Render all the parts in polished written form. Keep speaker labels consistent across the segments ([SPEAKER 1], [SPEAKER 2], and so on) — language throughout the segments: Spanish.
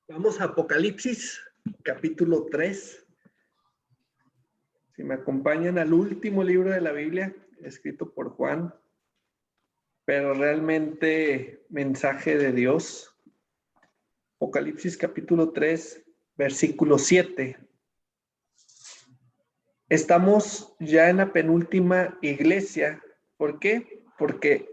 [SPEAKER 1] Vamos a Apocalipsis, capítulo 3. Si me acompañan al último libro de la Biblia, escrito por Juan, pero realmente mensaje de Dios. Apocalipsis, capítulo 3, versículo 7. Estamos ya en la penúltima iglesia. ¿Por qué? Porque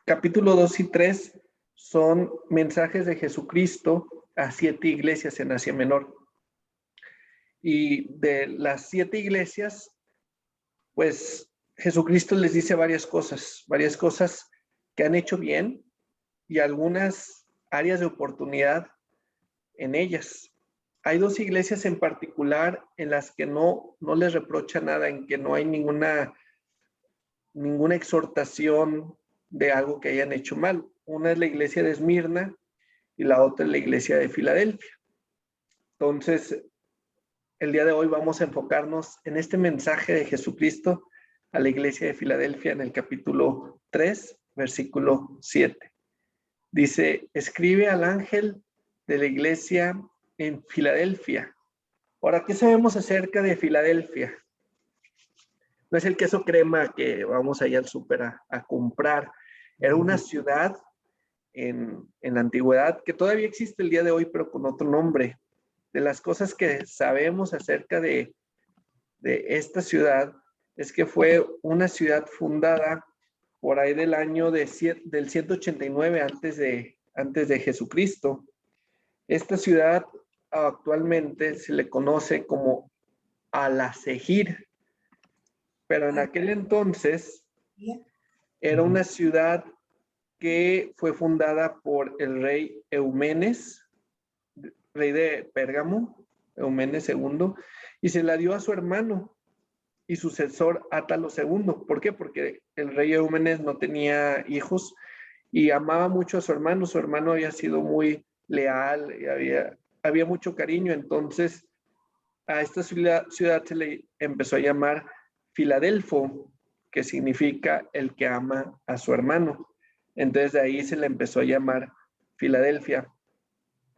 [SPEAKER 1] capítulo 2 y 3 son mensajes de Jesucristo a 7 iglesias en Asia Menor. Y de las 7 iglesias, pues Jesucristo les dice varias cosas que han hecho bien y algunas áreas de oportunidad en ellas. Hay 2 iglesias en particular en las que no les reprocha nada, en que no hay ninguna exhortación de algo que hayan hecho mal. Una es la iglesia de Esmirna y la otra es la iglesia de Filadelfia. Entonces, el día de hoy vamos a enfocarnos en este mensaje de Jesucristo a la iglesia de Filadelfia en el capítulo 3, versículo 7. Dice, escribe al ángel de la iglesia en Filadelfia. Ahora, ¿qué sabemos acerca de Filadelfia? No es el queso crema que vamos allá al súper a comprar. Era una ciudad en la antigüedad que todavía existe el día de hoy, pero con otro nombre. De las cosas que sabemos acerca de esta ciudad es que fue una ciudad fundada por ahí del año del 189 antes de Jesucristo. Esta ciudad actualmente se le conoce como Al-Azehir, pero en aquel entonces era una ciudad que fue fundada por el rey Eumenes, rey de Pérgamo, Eumenes II, y se la dio a su hermano y sucesor Átalo II. ¿Por qué? Porque el rey Eumenes no tenía hijos y amaba mucho a su hermano. Su hermano había sido muy leal y había mucho cariño. Entonces, a esta ciudad se le empezó a llamar Filadelfo, que significa el que ama a su hermano. Entonces, de ahí se le empezó a llamar Filadelfia.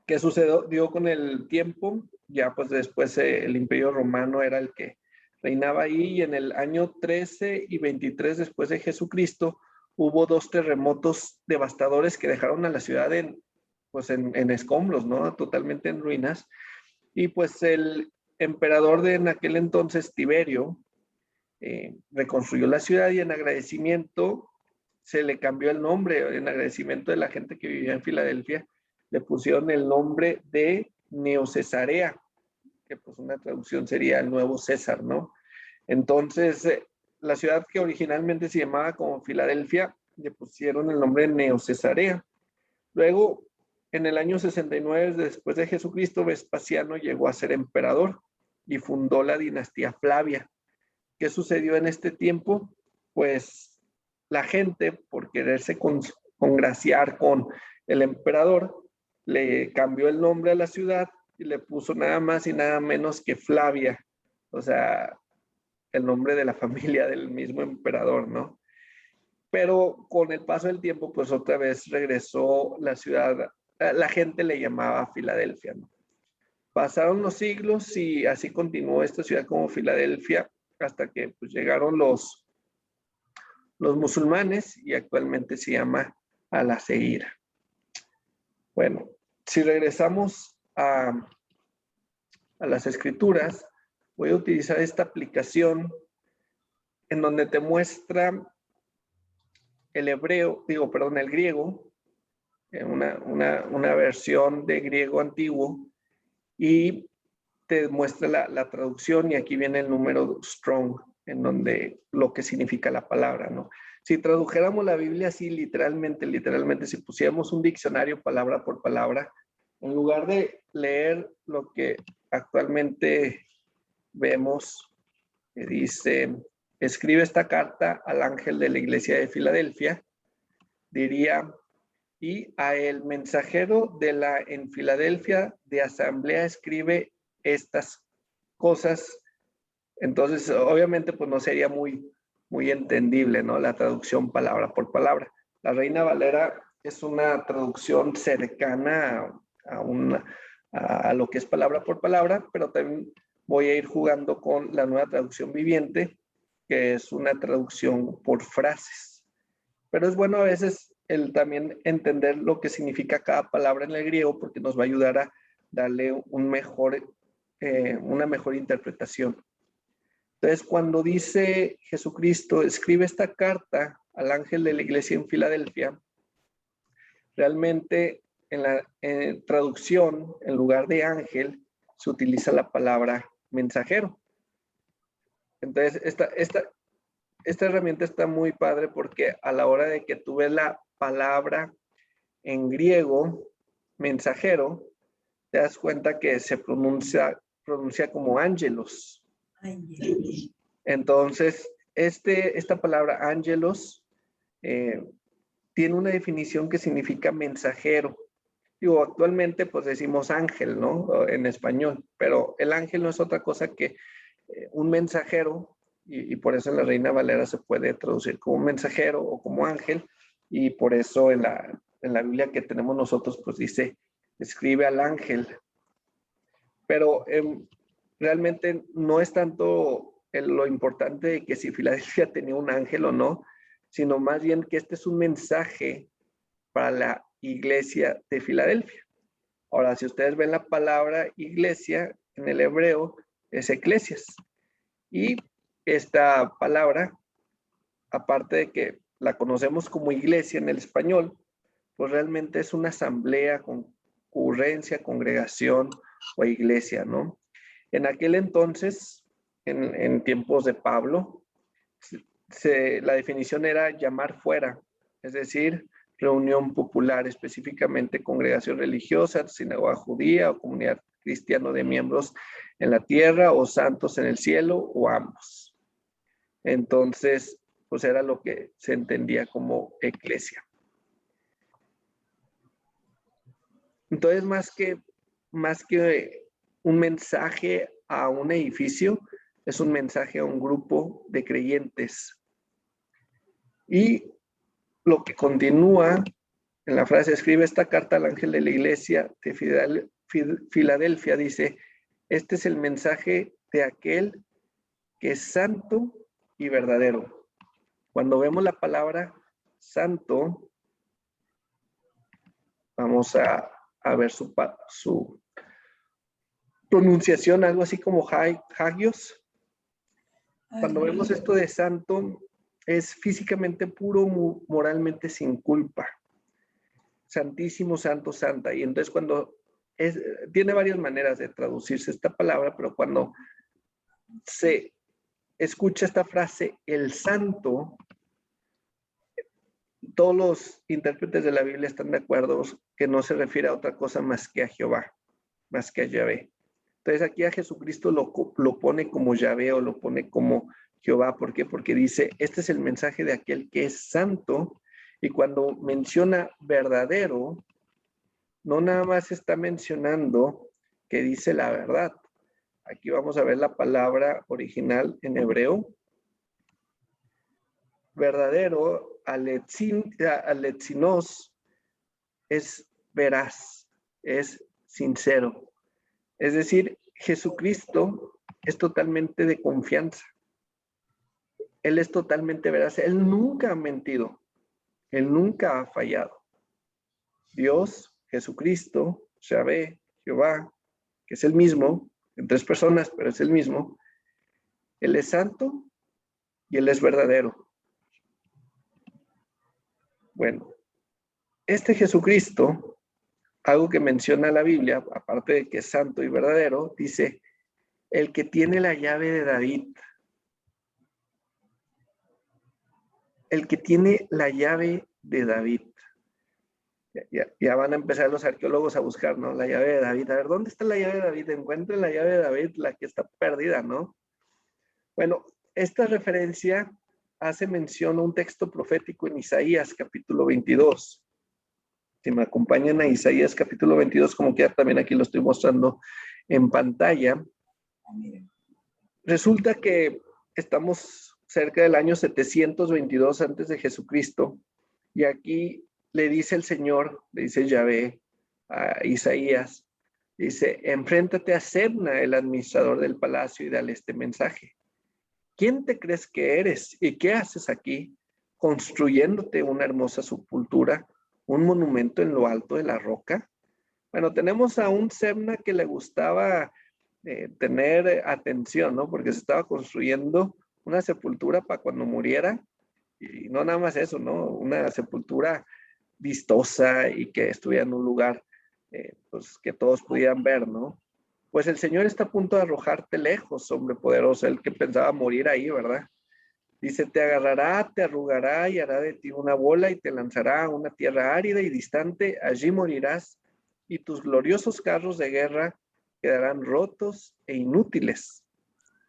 [SPEAKER 1] ¿Qué sucedió con el tiempo? Ya pues después el Imperio Romano era el que reinaba ahí, y en el año 13 y 23 después de Jesucristo hubo 2 terremotos devastadores que dejaron a la ciudad en escombros, ¿no? Totalmente en ruinas. Y pues el emperador de en aquel entonces, Tiberio, reconstruyó la ciudad y en agradecimiento se le cambió el nombre, en agradecimiento de la gente que vivía en Filadelfia, le pusieron el nombre de Neocesarea, que pues una traducción sería el nuevo César, ¿no? Entonces, la ciudad que originalmente se llamaba como Filadelfia, le pusieron el nombre de Neocesarea. Luego, en el año 69 después de Jesucristo, Vespasiano llegó a ser emperador y fundó la dinastía Flavia. ¿Qué sucedió en este tiempo? Pues la gente, por quererse congraciar con el emperador, le cambió el nombre a la ciudad y le puso nada más y nada menos que Flavia, o sea, el nombre de la familia del mismo emperador, ¿no? Pero con el paso del tiempo, pues otra vez regresó la ciudad, la gente le llamaba Filadelfia, ¿no? Pasaron los siglos y así continuó esta ciudad como Filadelfia hasta que pues, llegaron los musulmanes y actualmente se llama Al-Azehir. Bueno, si regresamos a las escrituras, voy a utilizar esta aplicación en donde te muestra el griego, una versión de griego antiguo, y te muestra la traducción, y aquí viene el número Strong, en donde lo que significa la palabra, ¿no? Si tradujéramos la Biblia así literalmente, si pusiéramos un diccionario palabra por palabra, en lugar de leer lo que actualmente vemos, que dice, escribe esta carta al ángel de la iglesia de Filadelfia, diría, y a el mensajero en Filadelfia de asamblea escribe estas cosas. Entonces, obviamente, pues no sería muy entendible, ¿no? La traducción palabra por palabra. La Reina Valera es una traducción cercana a a lo que es palabra por palabra, pero también voy a ir jugando con la nueva traducción viviente, que es una traducción por frases. Pero es bueno a veces el también entender lo que significa cada palabra en el griego, porque nos va a ayudar a darle una mejor interpretación. Entonces, cuando dice Jesucristo, escribe esta carta al ángel de la iglesia en Filadelfia, realmente en la traducción, en lugar de ángel, se utiliza la palabra mensajero. Entonces, esta herramienta está muy padre porque a la hora de que tú ves la palabra en griego, mensajero, te das cuenta que se pronuncia como ángelos. Entonces, esta palabra ángelos tiene una definición que significa mensajero. Digo, actualmente pues decimos ángel, ¿no? En español, pero el ángel no es otra cosa que un mensajero, y por eso en la Reina Valera se puede traducir como mensajero o como ángel, y por eso en la Biblia que tenemos nosotros pues dice, escribe al ángel. Pero realmente no es tanto lo importante de que si Filadelfia tenía un ángel o no, sino más bien que este es un mensaje para la iglesia de Filadelfia. Ahora, si ustedes ven la palabra iglesia en el hebreo, es eclesias. Y esta palabra, aparte de que la conocemos como iglesia en el español, pues realmente es una asamblea, concurrencia, congregación o iglesia, ¿no? En aquel entonces, en tiempos de Pablo, la definición era llamar fuera, es decir, reunión popular, específicamente congregación religiosa, sinagoga judía o comunidad cristiana de miembros en la tierra o santos en el cielo o ambos. Entonces, pues era lo que se entendía como eclesia. Entonces, más que un mensaje a un edificio, es un mensaje a un grupo de creyentes. Y lo que continúa en la frase, escribe esta carta al ángel de la iglesia de Filadelfia, dice, este es el mensaje de aquel que es santo y verdadero. Cuando vemos la palabra santo, vamos a ver su pronunciación, algo así como hagios. Cuando vemos esto de santo, es físicamente puro, moralmente sin culpa. Santísimo, santo, santa. Y entonces cuando tiene varias maneras de traducirse esta palabra, pero cuando se escucha esta frase, el santo, todos los intérpretes de la Biblia están de acuerdo que no se refiere a otra cosa más que a Jehová, más que a Yahvé. Entonces aquí a Jesucristo lo pone como Yahvé o lo pone como Jehová. ¿Por qué? Porque dice, este es el mensaje de aquel que es santo. Y cuando menciona verdadero, no nada más está mencionando que dice la verdad. Aquí vamos a ver la palabra original en hebreo. Verdadero, aletzinos, es veraz, es sincero. Es decir, Jesucristo es totalmente de confianza. Él es totalmente veraz. Él nunca ha mentido. Él nunca ha fallado. Dios, Jesucristo, Yahvé, Jehová, que es el mismo, en tres personas, pero es el mismo. Él es santo y Él es verdadero. Bueno, este Jesucristo, algo que menciona la Biblia, aparte de que es santo y verdadero, dice, el que tiene la llave de David. El que tiene la llave de David. Ya van a empezar los arqueólogos a buscar, ¿no? La llave de David. A ver, ¿dónde está la llave de David? Encuentren la llave de David, la que está perdida, ¿no? Bueno, esta referencia hace mención a un texto profético en Isaías, capítulo 22. Si me acompañan a Isaías, capítulo 22, como que también aquí lo estoy mostrando en pantalla. Resulta que estamos cerca del año 722 antes de Jesucristo, y aquí le dice el Señor, le dice Yahvé a Isaías, Dice, enfréntate a Sebna, el administrador del palacio, y dale este mensaje. ¿Quién te crees que eres y qué haces aquí, construyéndote una hermosa sepultura, un monumento en lo alto de la roca? Bueno, tenemos a un Sebna que le gustaba tener atención, ¿no? Porque se estaba construyendo una sepultura para cuando muriera, y no nada más eso, ¿no? Una sepultura vistosa y que estuviera en un lugar pues, que todos pudieran ver, ¿no? Pues el Señor está a punto de arrojarte lejos, hombre poderoso, el que pensaba morir ahí, ¿verdad? Dice, te agarrará, te arrugará y hará de ti una bola y te lanzará a una tierra árida y distante. Allí morirás y tus gloriosos carros de guerra quedarán rotos e inútiles.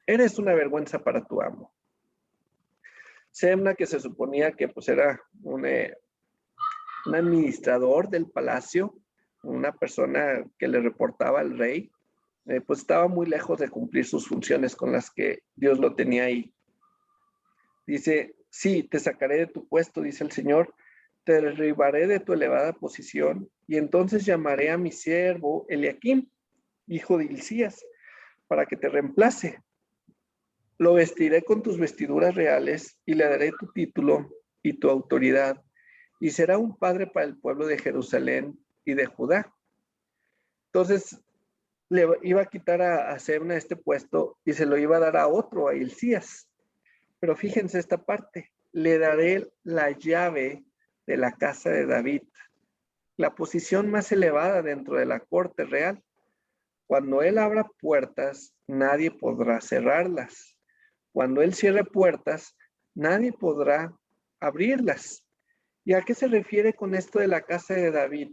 [SPEAKER 1] Eres una vergüenza para tu amo. Semna, que se suponía que pues era un administrador del palacio, una persona que le reportaba al rey, pues estaba muy lejos de cumplir sus funciones con las que Dios lo tenía ahí. Dice, sí, te sacaré de tu puesto, dice el Señor, te derribaré de tu elevada posición y entonces llamaré a mi siervo Eliaquim, hijo de Hilcías, para que te reemplace. Lo vestiré con tus vestiduras reales y le daré tu título y tu autoridad y será un padre para el pueblo de Jerusalén y de Judá. Entonces, le iba a quitar a Sebna este puesto y se lo iba a dar a otro, a Hilcías. Pero fíjense esta parte, le daré la llave de la casa de David, la posición más elevada dentro de la corte real. Cuando él abra puertas, nadie podrá cerrarlas. Cuando él cierre puertas, nadie podrá abrirlas. ¿Y a qué se refiere con esto de la casa de David?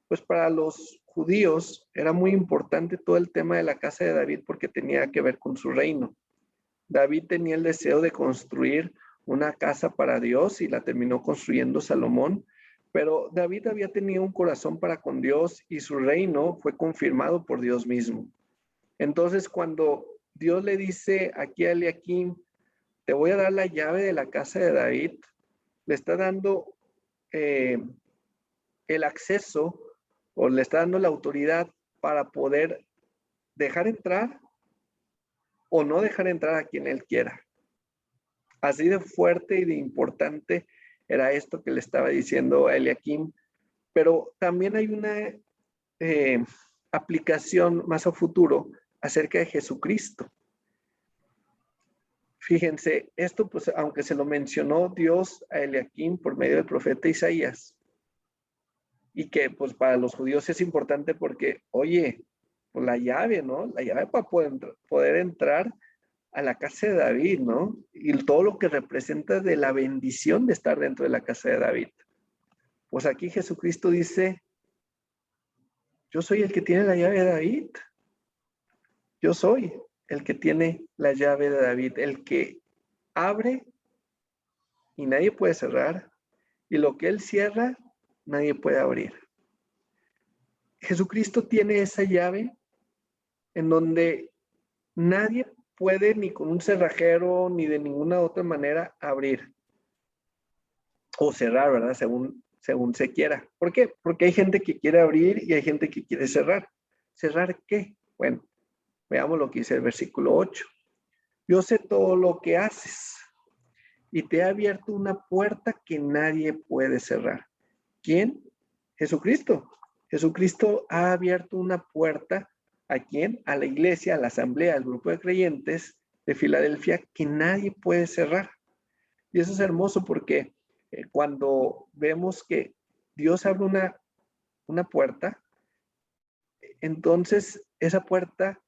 [SPEAKER 1] Pues para los judíos era muy importante todo el tema de la casa de David porque tenía que ver con su reino. David tenía el deseo de construir una casa para Dios y la terminó construyendo Salomón, pero David había tenido un corazón para con Dios y su reino fue confirmado por Dios mismo. Entonces, cuando Dios le dice aquí a Eliaquim, te voy a dar la llave de la casa de David, le está dando el acceso o le está dando la autoridad para poder dejar entrar o no dejar entrar a quien él quiera. Así de fuerte y de importante era esto que le estaba diciendo a Eliaquim, pero también hay una aplicación más a futuro acerca de Jesucristo. Fíjense, esto pues aunque se lo mencionó Dios a Eliaquim por medio del profeta Isaías, y que pues para los judíos es importante porque, oye, pues la llave, ¿no? La llave para poder entrar a la casa de David, ¿no? Y todo lo que representa de la bendición de estar dentro de la casa de David. Pues aquí Jesucristo dice, yo soy el que tiene la llave de David. Yo soy el que tiene la llave de David, el que abre y nadie puede cerrar, y lo que él cierra, nadie puede abrir. Jesucristo tiene esa llave en donde nadie puede ni con un cerrajero ni de ninguna otra manera abrir o cerrar, ¿verdad? Según se quiera. ¿Por qué? Porque hay gente que quiere abrir y hay gente que quiere cerrar. ¿Cerrar qué? Bueno, veamos lo que dice el versículo 8. Yo sé todo lo que haces y te he abierto una puerta que nadie puede cerrar. ¿Quién? Jesucristo. Jesucristo ha abierto una puerta. ¿A quién? A la iglesia, a la asamblea, al grupo de creyentes de Filadelfia que nadie puede cerrar. Y eso es hermoso porque cuando vemos que Dios abre una puerta, entonces esa puerta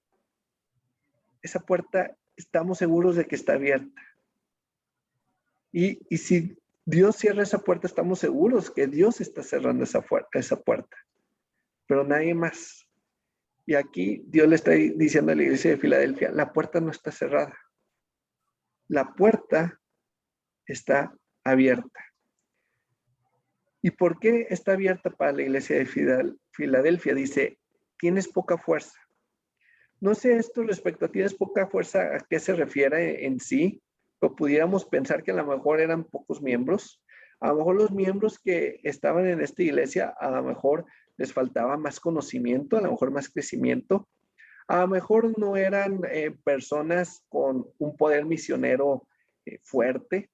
[SPEAKER 1] estamos seguros de que está abierta. Y si Dios cierra esa puerta, estamos seguros que Dios está cerrando esa puerta, pero nadie más. Y aquí Dios le está diciendo a la iglesia de Filadelfia, la puerta no está cerrada. La puerta está abierta. ¿Y por qué está abierta para la iglesia de Filadelfia? Dice, tienes poca fuerza. No sé esto respecto a tienes poca fuerza, ¿a qué se refiere en sí? O pudiéramos pensar que a lo mejor eran pocos miembros. A lo mejor los miembros que estaban en esta iglesia, a lo mejor les faltaba más conocimiento, a lo mejor más crecimiento. A lo mejor no eran personas con un poder misionero fuerte.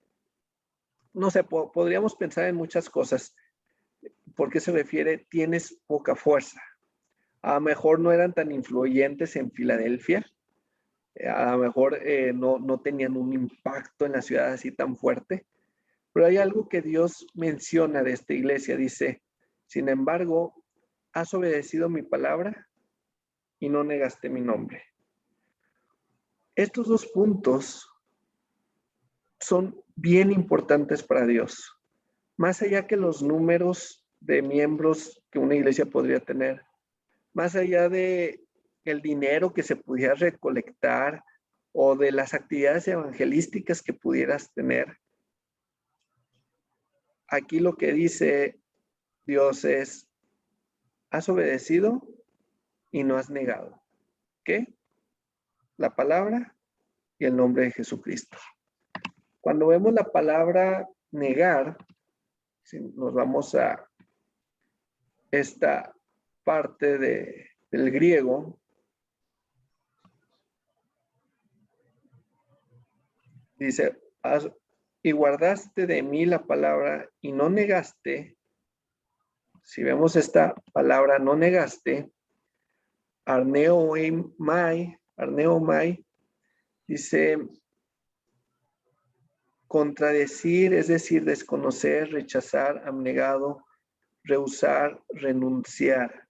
[SPEAKER 1] No sé, podríamos pensar en muchas cosas. ¿Por qué se refiere? Tienes poca fuerza. A lo mejor no eran tan influyentes en Filadelfia. A lo mejor no tenían un impacto en la ciudad así tan fuerte. Pero hay algo que Dios menciona de esta iglesia. Dice, sin embargo, has obedecido mi palabra y no negaste mi nombre. Estos dos puntos son bien importantes para Dios. Más allá que los números de miembros que una iglesia podría tener, más allá de el dinero que se pudiera recolectar o de las actividades evangelísticas que pudieras tener, aquí lo que dice Dios es, has obedecido y no has negado. ¿Qué? La palabra y el nombre de Jesucristo. Cuando vemos la palabra negar, si nos vamos a esta parte del griego, dice, y guardaste de mí la palabra y no negaste. Si vemos esta palabra, no negaste, arneomai, dice, contradecir, es decir, desconocer, rechazar, abnegado, rehusar, renunciar.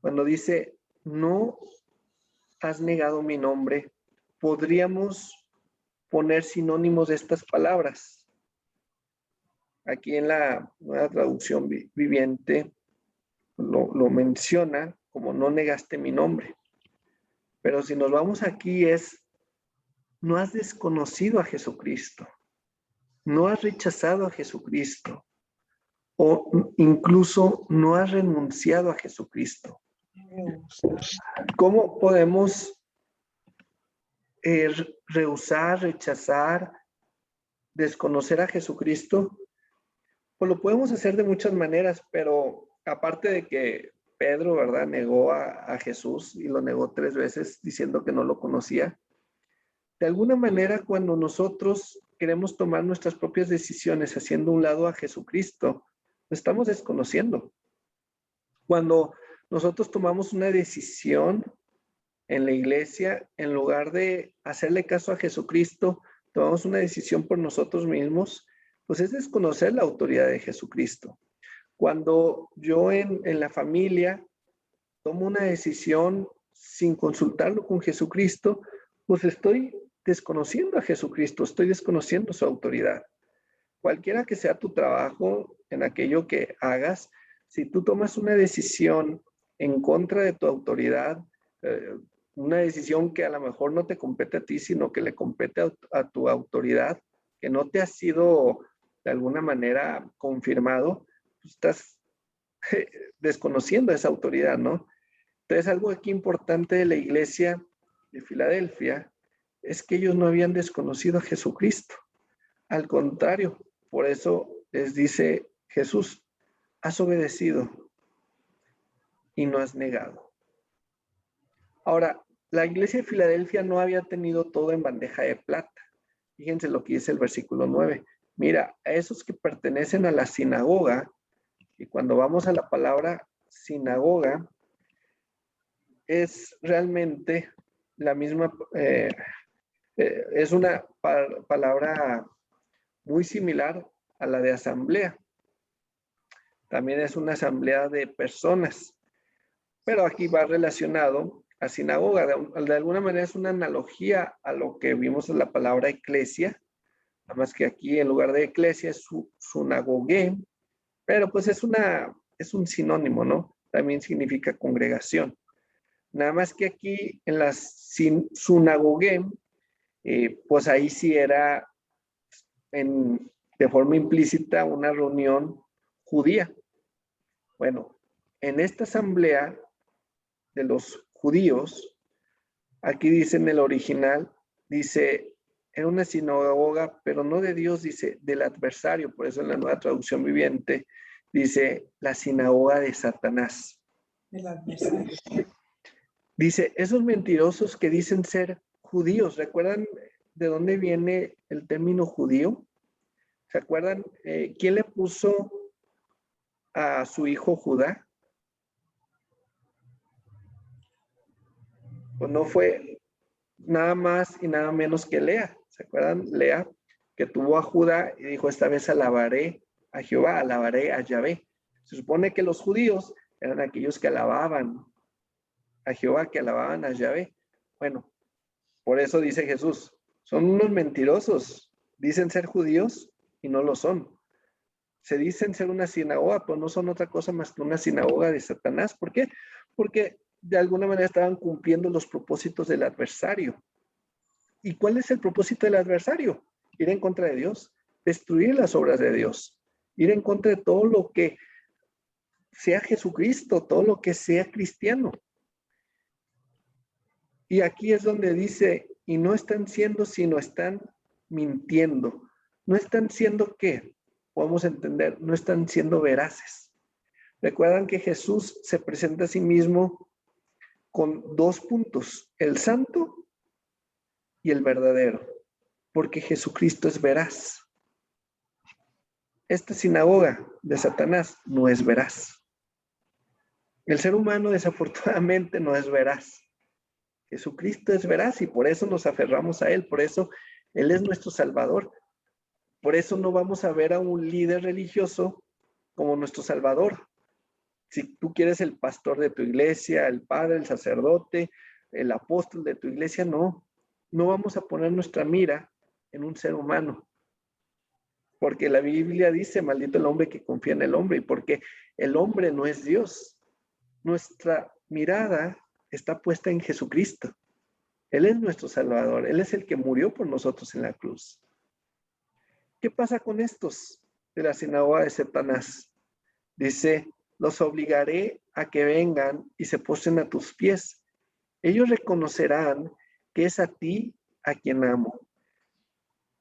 [SPEAKER 1] Cuando dice, no has negado mi nombre, podríamos poner sinónimos de estas palabras. Aquí en la nueva traducción viviente lo menciona como no negaste mi nombre. Pero si nos vamos aquí es, no has desconocido a Jesucristo, no has rechazado a Jesucristo o incluso no has renunciado a Jesucristo. ¿Cómo podemos rehusar, rechazar, desconocer a Jesucristo? Pues lo podemos hacer de muchas maneras, pero aparte de que Pedro, ¿verdad?, negó a Jesús y lo negó 3 veces diciendo que no lo conocía. De alguna manera, cuando nosotros queremos tomar nuestras propias decisiones haciendo un lado a Jesucristo, lo estamos desconociendo. Cuando nosotros tomamos una decisión en la iglesia, en lugar de hacerle caso a Jesucristo, tomamos una decisión por nosotros mismos, pues es desconocer la autoridad de Jesucristo. Cuando yo en la familia tomo una decisión sin consultarlo con Jesucristo, pues estoy desconociendo a Jesucristo, estoy desconociendo su autoridad. Cualquiera que sea tu trabajo en aquello que hagas, si tú tomas una decisión en contra de tu autoridad, una decisión que a lo mejor no te compete a ti, sino que le compete a tu autoridad, que no te ha sido de alguna manera confirmado, pues estás desconociendo esa autoridad, ¿no? Entonces, algo aquí importante de la iglesia de Filadelfia es que ellos no habían desconocido a Jesucristo. Al contrario, por eso les dice Jesús, has obedecido y no has negado. Ahora, la iglesia de Filadelfia no había tenido todo en bandeja de plata. Fíjense lo que dice el versículo 9. Mira, a esos que pertenecen a la sinagoga, y cuando vamos a la palabra sinagoga, es realmente la misma, es una palabra muy similar a la de asamblea. También es una asamblea de personas, pero aquí va relacionado a sinagoga. De alguna manera es una analogía a lo que vimos en la palabra eclesia, nada más que aquí en lugar de eclesia es sunagogue, pero pues es un sinónimo, ¿no? También significa congregación. Nada más que aquí en la sunagogue, pues ahí sí era de forma implícita una reunión judía. Bueno, en esta asamblea de los judíos, aquí dice en el original, dice, era una sinagoga, pero no de Dios, dice, del adversario. Por eso en la nueva traducción viviente Dice, la sinagoga de Satanás.
[SPEAKER 2] El adversario.
[SPEAKER 1] Dice, esos mentirosos que dicen ser judíos, ¿recuerdan de dónde viene el término judío? ¿Se acuerdan quién le puso a su hijo Judá? Pues no fue nada más y nada menos que Lea. ¿Se acuerdan? Lea, que tuvo a Judá y dijo, esta vez alabaré a Jehová, alabaré a Yahvé. Se supone que los judíos eran aquellos que alababan a Jehová, que alababan a Yahvé. Bueno, por eso dice Jesús, son unos mentirosos, dicen ser judíos y no lo son. Se dicen ser una sinagoga, pero no son otra cosa más que una sinagoga de Satanás. ¿Por qué? Porque de alguna manera estaban cumpliendo los propósitos del adversario. ¿Y cuál es el propósito del adversario? Ir en contra de Dios, destruir las obras de Dios, ir en contra de todo lo que sea Jesucristo, todo lo que sea cristiano. Y aquí es donde dice, y no están siendo, sino están mintiendo. No están siendo ¿qué? Podemos entender, no están siendo veraces. Recuerdan que Jesús se presenta a sí mismo con dos puntos, el santo y el verdadero, porque Jesucristo es veraz. Esta sinagoga de Satanás no es veraz. El ser humano desafortunadamente no es veraz. Jesucristo es veraz y por eso nos aferramos a Él, por eso Él es nuestro Salvador. Por eso no vamos a ver a un líder religioso como nuestro Salvador. Si tú quieres el pastor de tu iglesia, el padre, el sacerdote, el apóstol de tu iglesia, no. No vamos a poner nuestra mira en un ser humano. Porque la Biblia dice, maldito el hombre que confía en el hombre, y porque el hombre no es Dios. Nuestra mirada está puesta en Jesucristo. Él es nuestro Salvador. Él es el que murió por nosotros en la cruz. ¿Qué pasa con estos de la sinagoga de Satanás? Dice, los obligaré a que vengan y se postren a tus pies. Ellos reconocerán que es a ti a quien amo.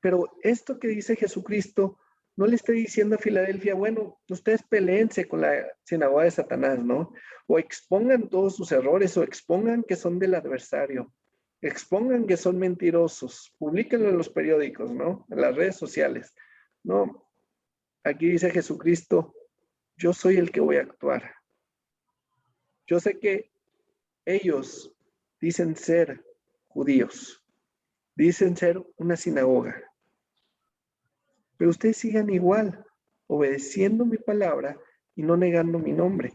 [SPEAKER 1] Pero esto que dice Jesucristo no le está diciendo a Filadelfia, bueno, ustedes peleense con la sinagoga de Satanás, ¿no? O expongan todos sus errores, o expongan que son del adversario, expongan que son mentirosos, publíquenlo en los periódicos, ¿no? En las redes sociales. No, aquí dice Jesucristo, yo soy el que voy a actuar. Yo sé que ellos dicen ser judíos, dicen ser una sinagoga, pero ustedes sigan igual, obedeciendo mi palabra y no negando mi nombre.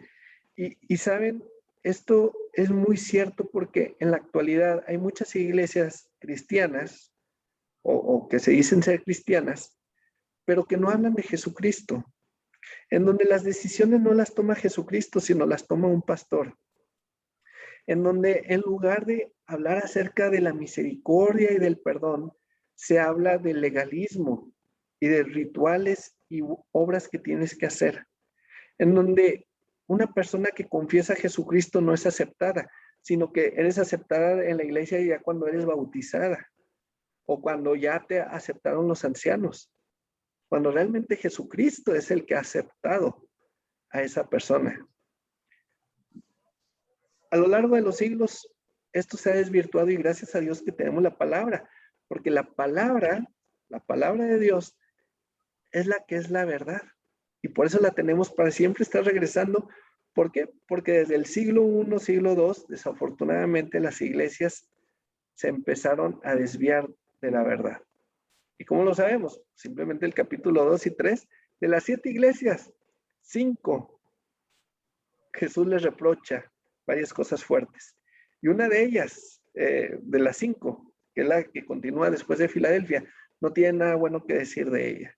[SPEAKER 1] Y saben, esto es muy cierto porque en la actualidad hay muchas iglesias cristianas o que se dicen ser cristianas, pero que no hablan de Jesucristo, en donde las decisiones no las toma Jesucristo, sino las toma un pastor, en donde en lugar de hablar acerca de la misericordia y del perdón, se habla del legalismo y de rituales y obras que tienes que hacer, en donde una persona que confiesa a Jesucristo no es aceptada, sino que eres aceptada en la iglesia ya cuando eres bautizada o cuando ya te aceptaron los ancianos, cuando realmente Jesucristo es el que ha aceptado a esa persona. A lo largo de los siglos, esto se ha desvirtuado y gracias a Dios que tenemos la palabra, porque la palabra de Dios es la que es la verdad. Y por eso la tenemos para siempre estar regresando. ¿Por qué? Porque desde el siglo I, siglo II, desafortunadamente las iglesias se empezaron a desviar de la verdad. ¿Y cómo lo sabemos? Simplemente el capítulo 2 y 3 de las 7 iglesias, 5, Jesús les reprocha varias cosas fuertes. Y una de ellas, de las 5, que es la que continúa después de Filadelfia, no tiene nada bueno que decir de ella.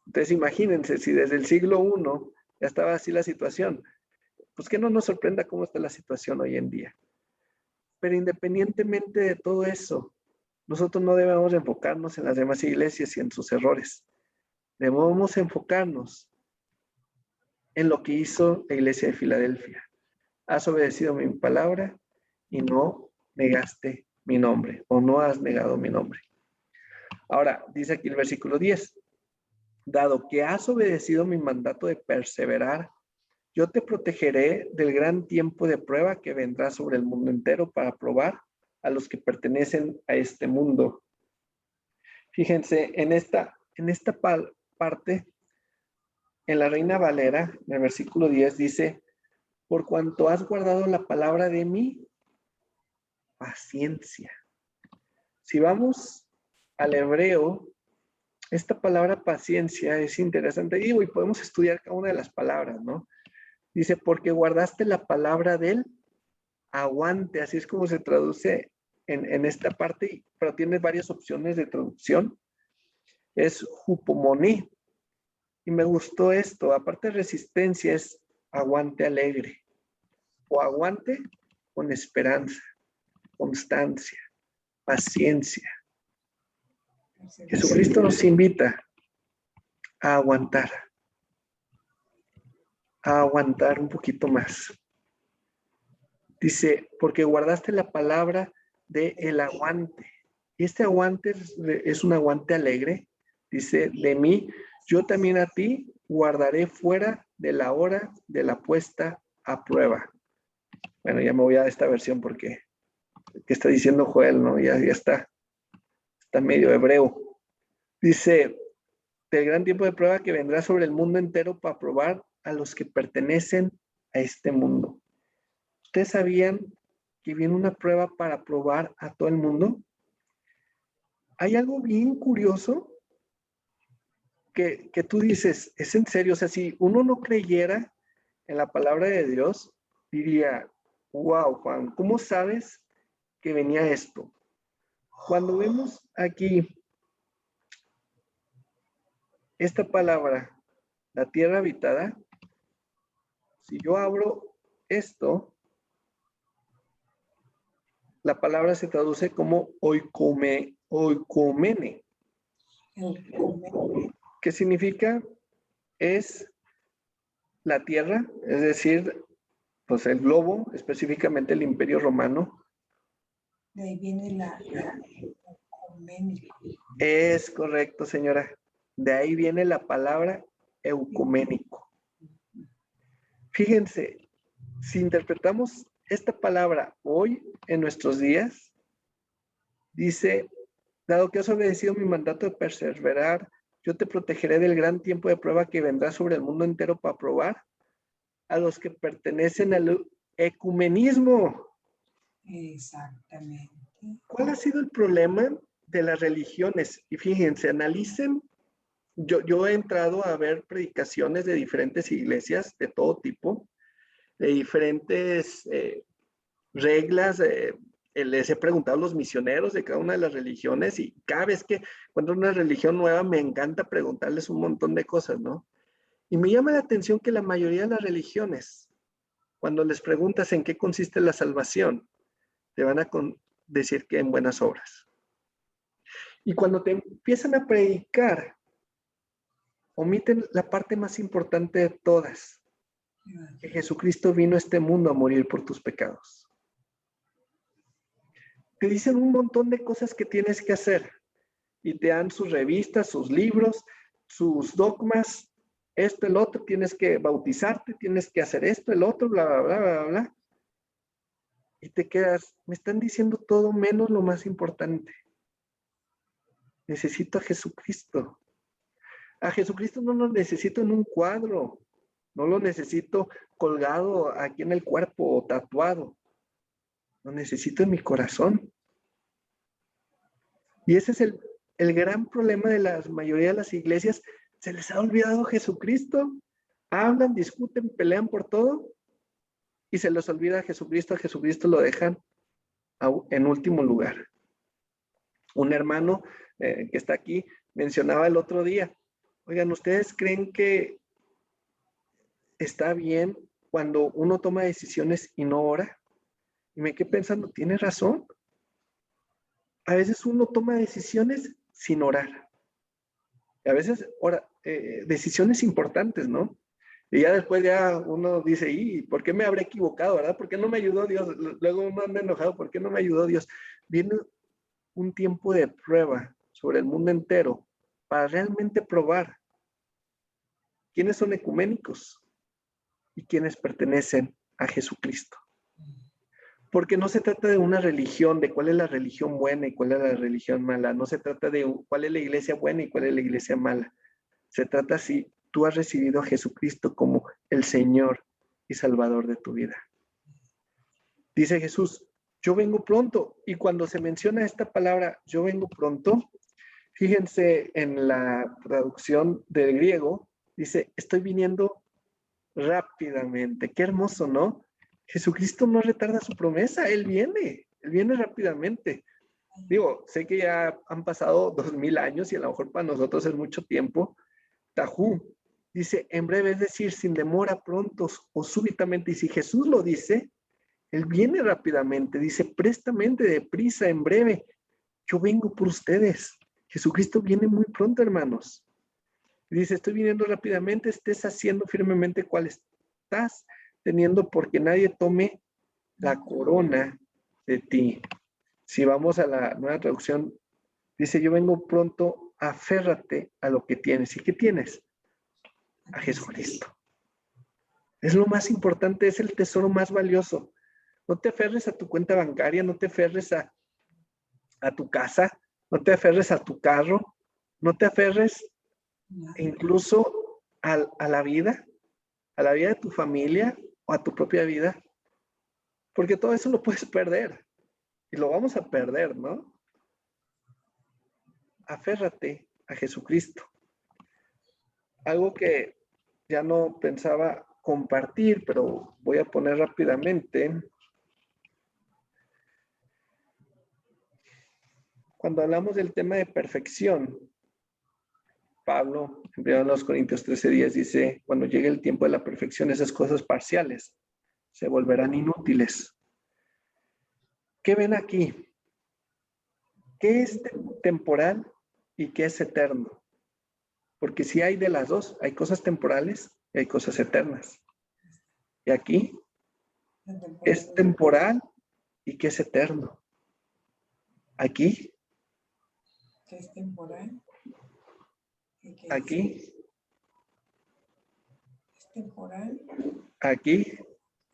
[SPEAKER 1] Entonces imagínense, si desde el siglo I ya estaba así la situación, pues que no nos sorprenda cómo está la situación hoy en día. Pero independientemente de todo eso, nosotros no debemos enfocarnos en las demás iglesias y en sus errores. Debemos enfocarnos en lo que hizo la iglesia de Filadelfia. Has obedecido mi palabra y no negaste mi nombre, o no has negado mi nombre. Ahora, dice aquí el versículo 10. Dado que has obedecido mi mandato de perseverar, yo te protegeré del gran tiempo de prueba que vendrá sobre el mundo entero para probar a los que pertenecen a este mundo. Fíjense, en esta parte, en la Reina Valera, en el versículo 10 dice, por cuanto has guardado la palabra de mi paciencia. Si vamos al hebreo, esta palabra paciencia es interesante. Y podemos estudiar cada una de las palabras, ¿no? Dice, porque guardaste la palabra del aguante, así es como se traduce en esta parte, pero tiene varias opciones de traducción. Es jupomoní. Y me gustó esto, aparte de resistencia, es aguante alegre. O aguante con esperanza, constancia, paciencia. Jesucristo nos invita a aguantar un poquito más. Dice, porque guardaste la palabra del aguante. Y este aguante es un aguante alegre. Dice, de mí, yo también a ti guardaré fuera de la hora de la puesta a prueba. Bueno, ya me voy a esta versión porque ¿qué está diciendo Joel? ¿No? Ya está medio hebreo. Dice, del gran tiempo de prueba que vendrá sobre el mundo entero para probar a los que pertenecen a este mundo. ¿Ustedes sabían que viene una prueba para probar a todo el mundo? Hay algo bien curioso que tú dices, es en serio, o sea, si uno no creyera en la palabra de Dios, diría, wow, Juan, ¿cómo sabes que venía esto? Cuando vemos aquí esta palabra, la tierra habitada, si yo abro esto, la palabra se traduce como oikomene. ¿Qué significa? Es la tierra, es decir, pues el globo, específicamente el Imperio Romano.
[SPEAKER 2] De ahí viene la ecuménica.
[SPEAKER 1] Es correcto, señora. De ahí viene la palabra ecuménico. Fíjense, si interpretamos esta palabra hoy en nuestros días, dice, dado que has obedecido mi mandato de perseverar, yo te protegeré del gran tiempo de prueba que vendrá sobre el mundo entero para probar a los que pertenecen al ecumenismo.
[SPEAKER 2] Exactamente.
[SPEAKER 1] ¿Cuál ha sido el problema de las religiones? Y fíjense, analicen. Yo he entrado a ver predicaciones de diferentes iglesias de todo tipo, de diferentes reglas. Les he preguntado a los misioneros de cada una de las religiones y cada vez que encuentro una religión nueva me encanta preguntarles un montón de cosas, ¿no? Y me llama la atención que la mayoría de las religiones, cuando les preguntas en qué consiste la salvación, te van a decir que en buenas obras. Y cuando te empiezan a predicar, omiten la parte más importante de todas, que Jesucristo vino a este mundo a morir por tus pecados. Te dicen un montón de cosas que tienes que hacer y te dan sus revistas, sus libros, sus dogmas, esto, el otro, tienes que bautizarte, tienes que hacer esto, el otro, bla, bla, bla, bla, bla. Y te quedas, me están diciendo todo menos lo más importante. Necesito a Jesucristo. A Jesucristo no lo necesito en un cuadro, no lo necesito colgado aquí en el cuerpo o tatuado. Lo necesito en mi corazón. Y ese es el gran problema de la mayoría de las iglesias. Se les ha olvidado Jesucristo. Hablan, discuten, pelean por todo y se les olvida a Jesucristo. A Jesucristo lo dejan en último lugar. Un hermano que está aquí mencionaba el otro día, oigan, ¿ustedes creen que está bien cuando uno toma decisiones y no ora? Y me quedé pensando, ¿tiene razón? A veces uno toma decisiones sin orar. Y a veces decisiones importantes, ¿no? Y ya después ya uno dice, ¿y por qué me habré equivocado, verdad? ¿Por qué no me ayudó Dios? Luego uno anda enojado, ¿por qué no me ayudó Dios? Viene un tiempo de prueba sobre el mundo entero para realmente probar quiénes son ecuménicos y quiénes pertenecen a Jesucristo. Porque no se trata de una religión, de cuál es la religión buena y cuál es la religión mala. No se trata de cuál es la iglesia buena y cuál es la iglesia mala. Se trata si tú has recibido a Jesucristo como el Señor y Salvador de tu vida. Dice Jesús, yo vengo pronto. Y cuando se menciona esta palabra, yo vengo pronto, fíjense en la traducción del griego, dice, estoy viniendo rápidamente. Qué hermoso, ¿no? Jesucristo no retarda su promesa, Él viene rápidamente. Digo, sé que ya han pasado 2000 años y a lo mejor para nosotros es mucho tiempo. Tajú dice, en breve, es decir, sin demora, prontos o súbitamente. Y si Jesús lo dice, Él viene rápidamente, dice, prestamente, deprisa, en breve. Yo vengo por ustedes. Jesucristo viene muy pronto, hermanos. Dice, estoy viniendo rápidamente, estés haciendo firmemente cuál estás teniendo, porque nadie tome la corona de ti. Si vamos a la nueva traducción, dice, yo vengo pronto, aférrate a lo que tienes. ¿Y qué tienes? A Jesucristo. Es lo más importante, es el tesoro más valioso. No te aferres a tu cuenta bancaria, no te aferres a tu casa, no te aferres a tu carro, no te aferres incluso a la vida de tu familia o a tu propia vida, porque todo eso lo puedes perder y lo vamos a perder, ¿no? Aférrate a Jesucristo. Algo que ya no pensaba compartir, pero voy a poner rápidamente. Cuando hablamos del tema de perfección, Pablo, en 1 Corintios 13:10 dice, cuando llegue el tiempo de la perfección, esas cosas parciales se volverán inútiles. ¿Qué ven aquí? ¿Qué es temporal y qué es eterno? Porque si hay de las dos, hay cosas temporales y hay cosas eternas. Y aquí es temporal y qué es eterno. Aquí.
[SPEAKER 2] ¿Qué es temporal?
[SPEAKER 1] Aquí.
[SPEAKER 2] ¿Es temporal?
[SPEAKER 1] Aquí.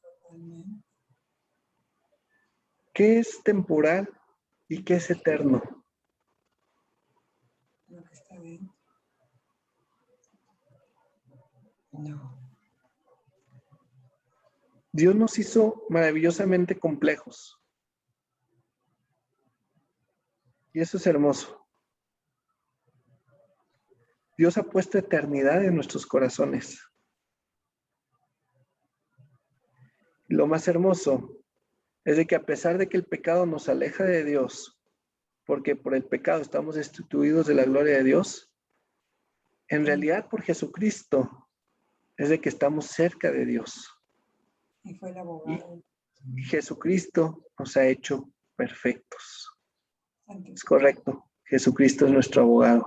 [SPEAKER 2] Totalmente.
[SPEAKER 1] ¿Qué es temporal y qué es eterno?
[SPEAKER 2] Lo que está bien. No.
[SPEAKER 1] Dios nos hizo maravillosamente complejos. Y eso es hermoso. Dios ha puesto eternidad en nuestros corazones. Y lo más hermoso es de que a pesar de que el pecado nos aleja de Dios, porque por el pecado estamos destituidos de la gloria de Dios, en realidad por Jesucristo es de que estamos cerca de Dios.
[SPEAKER 2] Y fue el abogado.
[SPEAKER 1] Y Jesucristo nos ha hecho perfectos. Es correcto. Jesucristo es nuestro abogado.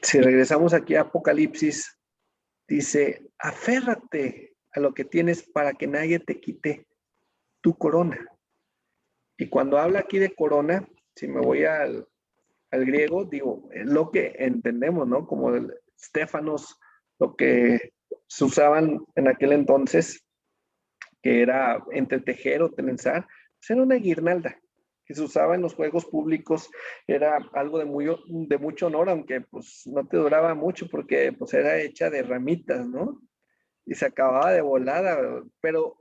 [SPEAKER 1] Si regresamos aquí a Apocalipsis, dice, aférrate a lo que tienes para que nadie te quite tu corona. Y cuando habla aquí de corona, si me voy al griego, digo, es lo que entendemos, ¿no? Como el Stefanos, lo que se usaban en aquel entonces, que era entretejer o trenzar, pues era una guirnalda que se usaba en los juegos públicos, era algo de mucho honor, aunque pues no te duraba mucho porque pues era hecha de ramitas, ¿no? Y se acababa de volada, pero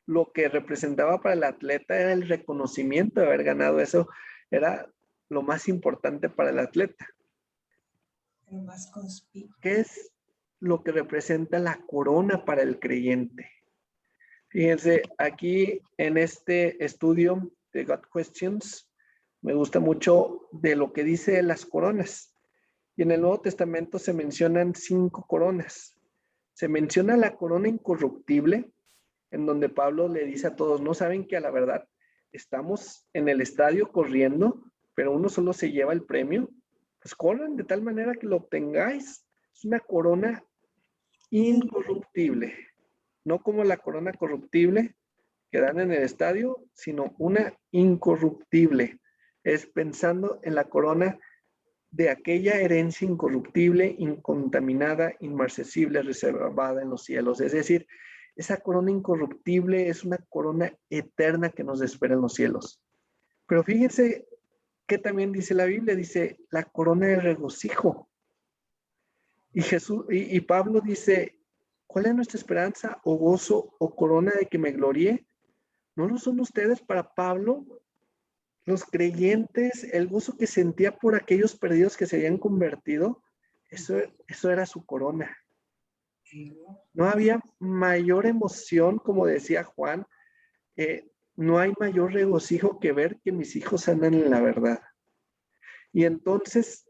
[SPEAKER 1] lo que representaba para el atleta era el reconocimiento de haber ganado eso, era lo más importante para el atleta.
[SPEAKER 2] Lo más conspicuo.
[SPEAKER 1] ¿Qué es lo que representa la corona para el creyente? Fíjense, aquí en este estudio de God Questions, me gusta mucho de lo que dice las coronas. Y en el Nuevo Testamento se mencionan 5 coronas. Se menciona la corona incorruptible, en donde Pablo le dice a todos, no saben que a la verdad estamos en el estadio corriendo, pero uno solo se lleva el premio. Pues corran de tal manera que lo obtengáis. Es una corona incorruptible. No como la corona corruptible que dan en el estadio, sino una incorruptible. Es pensando en la corona de aquella herencia incorruptible, incontaminada, inmarcesible, reservada en los cielos. Es decir, esa corona incorruptible es una corona eterna que nos espera en los cielos. Pero fíjense que también dice la Biblia, dice la corona de regocijo. Y Pablo dice, ¿cuál es nuestra esperanza o gozo o corona de que me gloríe? ¿No lo son ustedes para Pablo? Los creyentes, el gozo que sentía por aquellos perdidos que se habían convertido, eso era su corona. No había mayor emoción, como decía Juan, no hay mayor regocijo que ver que mis hijos andan en la verdad. Y entonces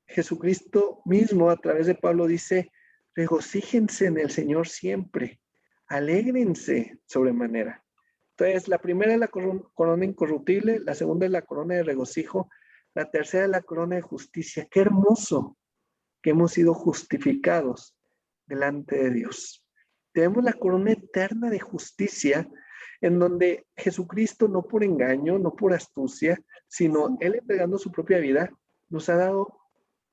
[SPEAKER 1] Jesucristo mismo a través de Pablo dice, regocíjense en el Señor siempre, alégrense sobremanera. Entonces, la primera es la corona incorruptible, la segunda es la corona de regocijo, la tercera es la corona de justicia. Qué hermoso que hemos sido justificados delante de Dios. Tenemos la corona eterna de justicia, en donde Jesucristo, no por engaño, no por astucia, sino Él entregando su propia vida, nos ha dado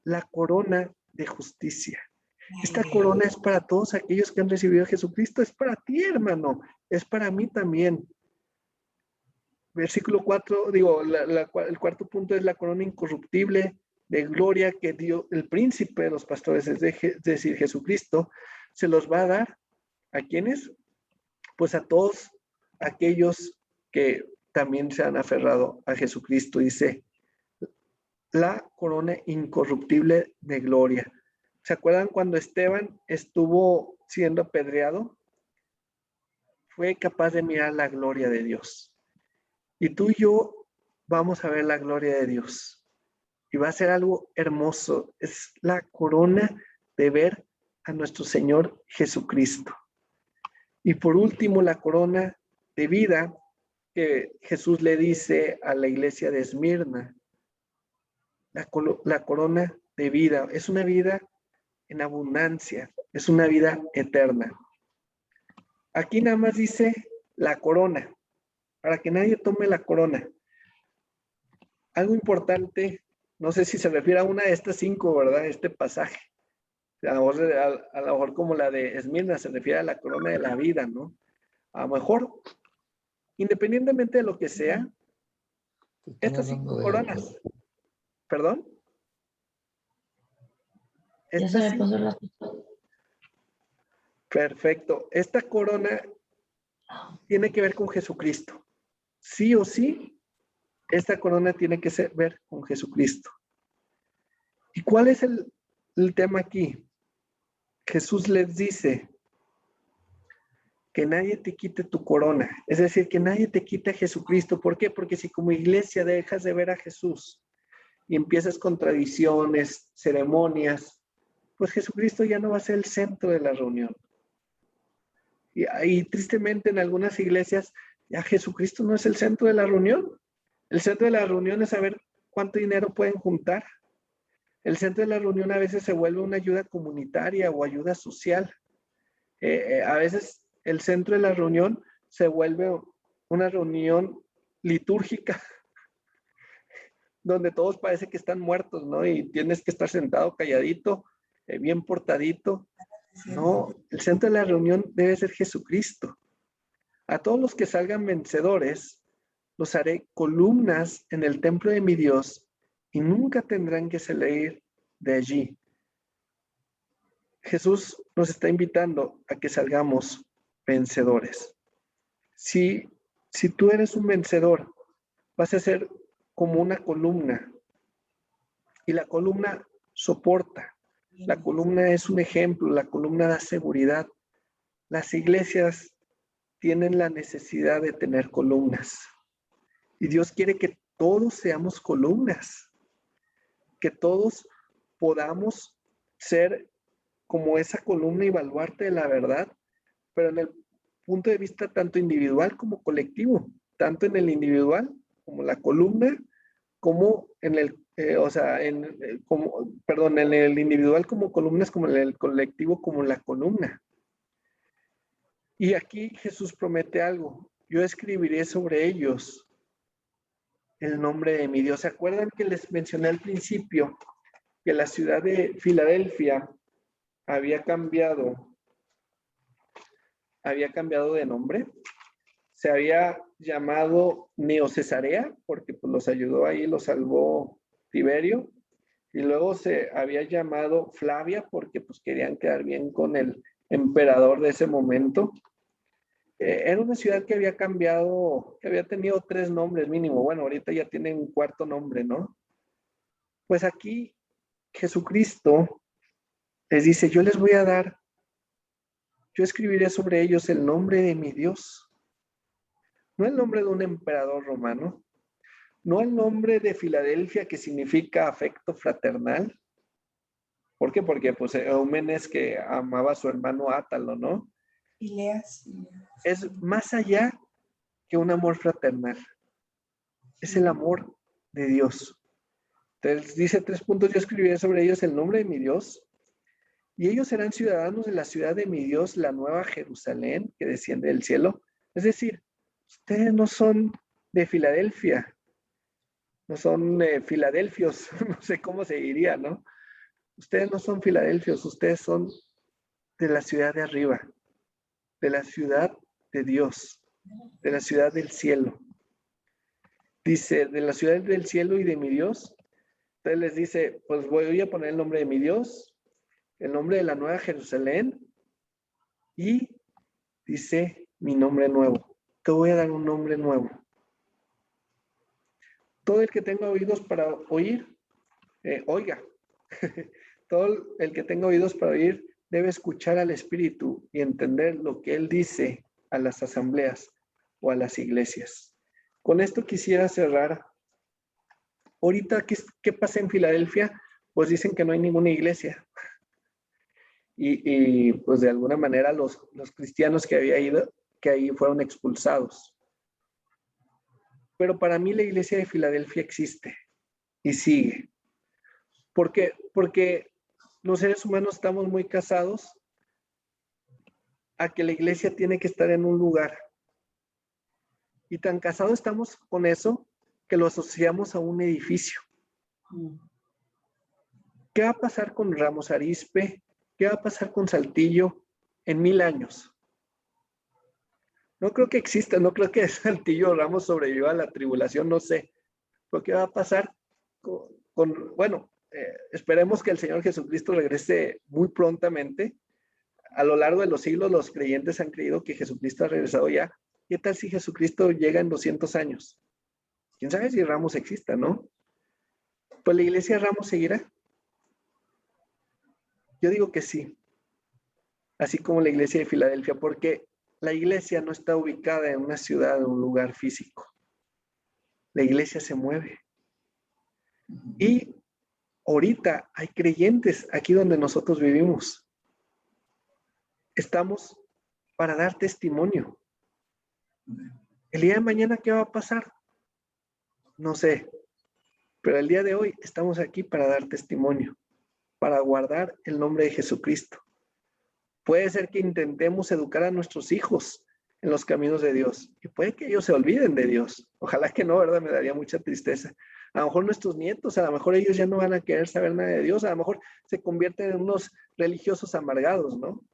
[SPEAKER 1] la corona de justicia. Esta corona es para todos aquellos que han recibido a Jesucristo, es para ti, hermano, es para mí también. Versículo 4, el cuarto punto es la corona incorruptible de gloria que dio el príncipe de los pastores, es decir, Jesucristo, se los va a dar. ¿A quiénes? Pues a todos aquellos que también se han aferrado a Jesucristo. Dice, la corona incorruptible de gloria. ¿Se acuerdan cuando Esteban estuvo siendo apedreado? Fue capaz de mirar la gloria de Dios. Y tú y yo vamos a ver la gloria de Dios. Y va a ser algo hermoso. Es la corona de ver a nuestro Señor Jesucristo. Y por último, la corona de vida que Jesús le dice a la iglesia de Esmirna. La corona de vida. Es una vida en abundancia. Es una vida eterna. Aquí nada más dice la corona. Para que nadie tome la corona. Algo importante, no sé si se refiere a una de estas 5, ¿verdad? Este pasaje. A lo mejor como la de Esmirna se refiere a la corona de la vida, ¿no? A lo mejor, independientemente de lo que sea, estas 5 coronas, ¿perdón?
[SPEAKER 3] Ya se me pasó la...
[SPEAKER 1] Perfecto. Esta corona tiene que ver con Jesucristo. Sí o sí, esta corona tiene que ver con Jesucristo. ¿Y cuál es el tema aquí? Jesús les dice que nadie te quite tu corona. Es decir, que nadie te quite a Jesucristo. ¿Por qué? Porque si como iglesia dejas de ver a Jesús y empiezas con tradiciones, ceremonias, pues Jesucristo ya no va a ser el centro de la reunión. Y tristemente en algunas iglesias ya Jesucristo no es el centro de la reunión. El centro de la reunión es saber cuánto dinero pueden juntar. El centro de la reunión a veces se vuelve una ayuda comunitaria o ayuda social. A veces el centro de la reunión se vuelve una reunión litúrgica donde todos parece que están muertos, ¿no? Y tienes que estar sentado calladito, bien portadito. No, el centro de la reunión debe ser Jesucristo. A todos los que salgan vencedores, los haré columnas en el templo de mi Dios y nunca tendrán que salir de allí. Jesús nos está invitando a que salgamos vencedores. Si tú eres un vencedor, vas a ser como una columna. Y la columna soporta. La columna es un ejemplo, la columna da seguridad. Las iglesias tienen la necesidad de tener columnas. Y Dios quiere que todos seamos columnas. Que todos podamos ser como esa columna y baluarte de la verdad, pero en el punto de vista tanto individual como colectivo, tanto en el individual como la columna, como en el, en el individual como columnas, como en el colectivo como la columna. Y aquí Jesús promete algo, yo escribiré sobre ellos el nombre de mi Dios. ¿Se acuerdan que les mencioné al principio que la ciudad de Filadelfia había cambiado de nombre. Se había llamado Neocesarea, porque pues, los ayudó ahí, los salvó Tiberio. Y luego se había llamado Flavia, porque pues querían quedar bien con el emperador de ese momento. Era una ciudad que había cambiado, que había tenido 3 nombres mínimo. Bueno, ahorita ya tiene un 4º nombre, ¿no? Pues aquí Jesucristo les dice, yo escribiré sobre ellos el nombre de mi Dios. No el nombre de un emperador romano, no el nombre de Filadelfia, que significa afecto fraternal. ¿Por qué? Porque pues Eumenes, que amaba a su hermano Átalo, ¿no?
[SPEAKER 2] Phileas.
[SPEAKER 1] Es más allá que un amor fraternal. Es el amor de Dios. Entonces dice 3 puntos, yo escribiré sobre ellos el nombre de mi Dios, y ellos serán ciudadanos de la ciudad de mi Dios, la nueva Jerusalén, que desciende del cielo. Es decir, ustedes no son de Filadelfia, no son filadelfios, no sé cómo se diría, ¿no? Ustedes no son filadelfios, ustedes son de la ciudad de arriba, de la ciudad de Dios, de la ciudad del cielo. Dice, de la ciudad del cielo y de mi Dios. Entonces les dice, pues voy a poner el nombre de mi Dios, el nombre de la nueva Jerusalén, y dice mi nombre nuevo. Te voy a dar un nombre nuevo. Todo el que tenga oídos para oír, oiga. Todo el que tenga oídos para oír debe escuchar al Espíritu y entender lo que Él dice a las asambleas o a las iglesias. Con esto quisiera cerrar. Ahorita, ¿qué pasa en Filadelfia? Pues dicen que no hay ninguna iglesia. Y pues de alguna manera los cristianos que había ido, que ahí fueron expulsados. Pero para mí la iglesia de Filadelfia existe y sigue. ¿Por qué? Porque los seres humanos estamos muy casados a que la iglesia tiene que estar en un lugar. Y tan casados estamos con eso que lo asociamos a un edificio. ¿Qué va a pasar con Ramos Arizpe? ¿Qué va a pasar con Saltillo en 1000 años? No creo que exista, no creo que Saltillo Ramos sobreviva a la tribulación, no sé. ¿Pero qué va a pasar bueno, esperemos que el Señor Jesucristo regrese muy prontamente. A lo largo de los siglos, los creyentes han creído que Jesucristo ha regresado ya. ¿Qué tal si Jesucristo llega en 200 años? ¿Quién sabe si Ramos exista, no? Pues la iglesia Ramos seguirá. Yo digo que sí. Así como la iglesia de Filadelfia, porque la iglesia no está ubicada en una ciudad, en un lugar físico. La iglesia se mueve. Y ahorita hay creyentes aquí donde nosotros vivimos. Estamos para dar testimonio. El día de mañana, ¿qué va a pasar? No sé. Pero el día de hoy estamos aquí para dar testimonio, para guardar el nombre de Jesucristo. Puede ser que intentemos educar a nuestros hijos en los caminos de Dios. Y puede que ellos se olviden de Dios. Ojalá que no, ¿verdad? Me daría mucha tristeza. A lo mejor nuestros nietos, a lo mejor ellos ya no van a querer saber nada de Dios. A lo mejor se convierten en unos religiosos amargados, ¿no?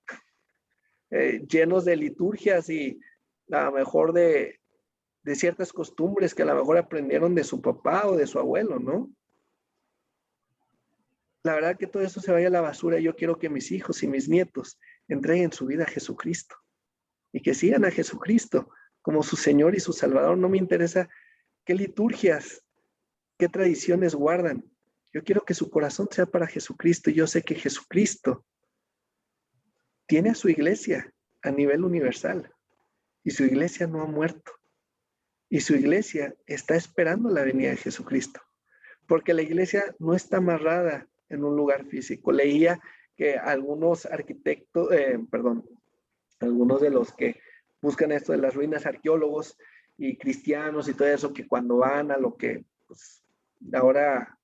[SPEAKER 1] Llenos de liturgias y a lo mejor de ciertas costumbres que a lo mejor aprendieron de su papá o de su abuelo, ¿no? La verdad que todo eso se vaya a la basura. Yo quiero que mis hijos y mis nietos entreguen su vida a Jesucristo y que sigan a Jesucristo como su Señor y su Salvador. No me interesa qué liturgias, qué tradiciones guardan. Yo quiero que su corazón sea para Jesucristo y yo sé que Jesucristo tiene a su iglesia a nivel universal y su iglesia no ha muerto y su iglesia está esperando la venida de Jesucristo porque la iglesia no está amarrada en un lugar físico. Leía que algunos arquitectos, algunos de los que buscan esto de las ruinas, arqueólogos y cristianos y todo eso, que cuando van a lo que pues, ahora,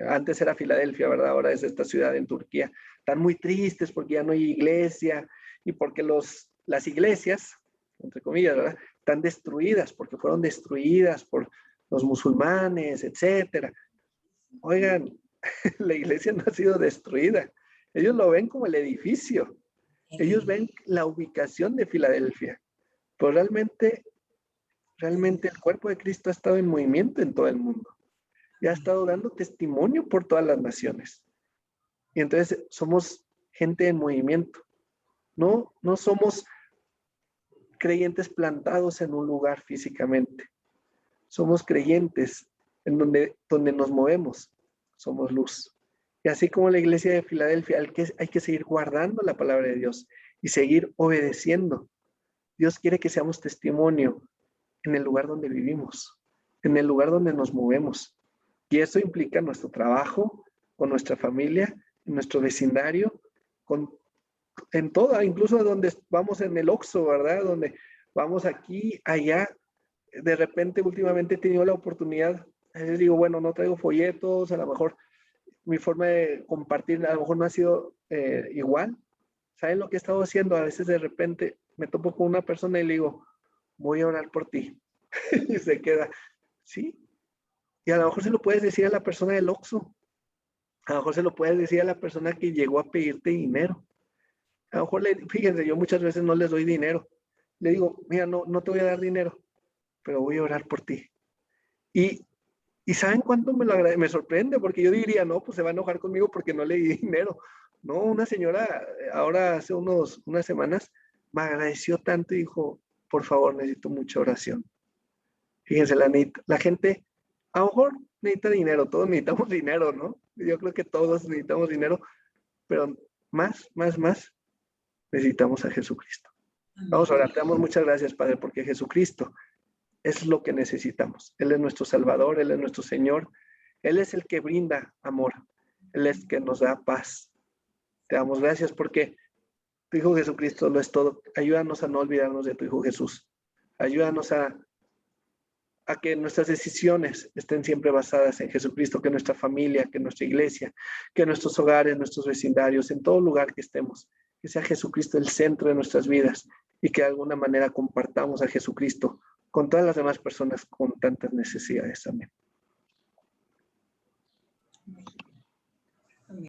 [SPEAKER 1] antes era Filadelfia, ¿verdad? Ahora es esta ciudad en Turquía, están muy tristes porque ya no hay iglesia y porque las iglesias, entre comillas, ¿verdad? Están destruidas porque fueron destruidas por los musulmanes, etcétera. Oigan, La iglesia no ha sido destruida. Ellos lo ven como el edificio. Ellos ven la ubicación de Filadelfia. Pero realmente el cuerpo de Cristo ha estado en movimiento en todo el mundo. Y ha estado dando testimonio por todas las naciones. Y entonces somos gente en movimiento. No somos creyentes plantados en un lugar físicamente. Somos creyentes en donde nos movemos. Somos luz. Y así como la iglesia de Filadelfia, hay que seguir guardando la palabra de Dios y seguir obedeciendo. Dios quiere que seamos testimonio en el lugar donde vivimos, en el lugar donde nos movemos. Y eso implica nuestro trabajo, con nuestra familia, en nuestro vecindario, en todo, incluso donde vamos en el Oxxo, ¿verdad? Donde vamos aquí, allá. De repente, últimamente he tenido la oportunidad, a veces digo, bueno, no traigo folletos, a lo mejor mi forma de compartir a lo mejor no ha sido igual. ¿Saben lo que he estado haciendo? A veces de repente me topo con una persona y le digo, voy a orar por ti. Y se queda, ¿sí? Y a lo mejor se lo puedes decir a la persona del Oxxo. A lo mejor se lo puedes decir a la persona que llegó a pedirte dinero. A lo mejor, fíjense, yo muchas veces no les doy dinero. Le digo, mira, no te voy a dar dinero, pero voy a orar por ti. Y ¿saben cuánto me sorprende? Porque yo diría, no, pues se va a enojar conmigo porque no le di dinero. No, una señora, ahora hace unas semanas, me agradeció tanto y dijo, por favor, necesito mucha oración. Fíjense, la gente, a lo mejor necesita dinero, todos necesitamos dinero, ¿no? Yo creo que todos necesitamos dinero, pero más, necesitamos a Jesucristo. Vamos a orar, te damos muchas gracias, Padre, porque Jesucristo es lo que necesitamos. Él es nuestro Salvador, Él es nuestro Señor. Él es el que brinda amor. Él es el que nos da paz. Te damos gracias porque tu Hijo Jesucristo lo es todo. Ayúdanos a no olvidarnos de tu Hijo Jesús. Ayúdanos a que nuestras decisiones estén siempre basadas en Jesucristo, que nuestra familia, que nuestra iglesia, que nuestros hogares, nuestros vecindarios, en todo lugar que estemos, que sea Jesucristo el centro de nuestras vidas y que de alguna manera compartamos a Jesucristo con todas las demás personas con tantas necesidades. Amén.